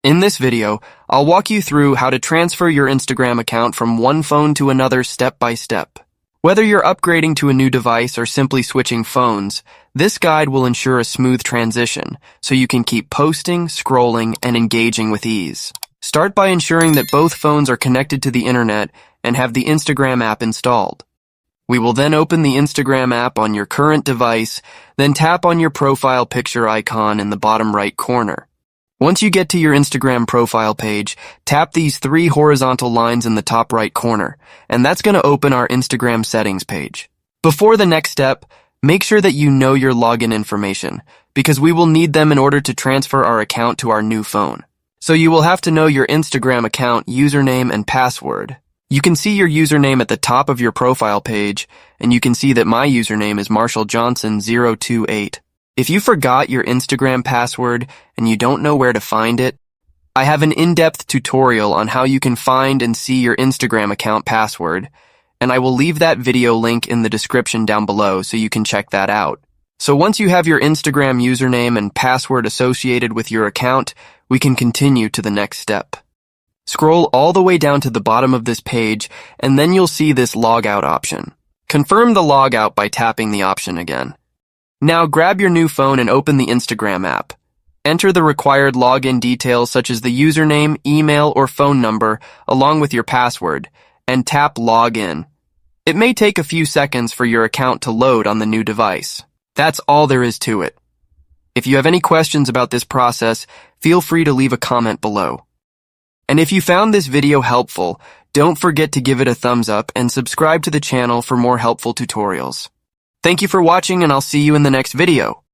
In this video, I'll walk you through how to transfer your Instagram account from one phone to another step by step. Whether you're upgrading to a new device or simply switching phones, this guide will ensure a smooth transition so you can keep posting, scrolling, and engaging with ease. Start by ensuring that both phones are connected to the internet and have the Instagram app installed. We will then open the Instagram app on your current device, then tap on your profile picture icon in the bottom right corner. Once you get to your Instagram profile page, tap these three horizontal lines in the top right corner, and that's going to open our Instagram settings page. Before the next step, make sure that you know your login information, because we will need them in order to transfer our account to our new phone. So you will have to know your Instagram account username and password. You can see your username at the top of your profile page, and you can see that my username is MarshallJohnson028. If you forgot your Instagram password and you don't know where to find it, I have an in-depth tutorial on how you can find and see your Instagram account password, and I will leave that video link in the description down below so you can check that out. So once you have your Instagram username and password associated with your account, we can continue to the next step. Scroll all the way down to the bottom of this page, and then you'll see this logout option. Confirm the logout by tapping the option again. Now grab your new phone and open the Instagram app. Enter the required login details such as the username, email, or phone number, along with your password, and tap Login. It may take a few seconds for your account to load on the new device. That's all there is to it. If you have any questions about this process, feel free to leave a comment below. And if you found this video helpful, don't forget to give it a thumbs up and subscribe to the channel for more helpful tutorials. Thank you for watching, and I'll see you in the next video.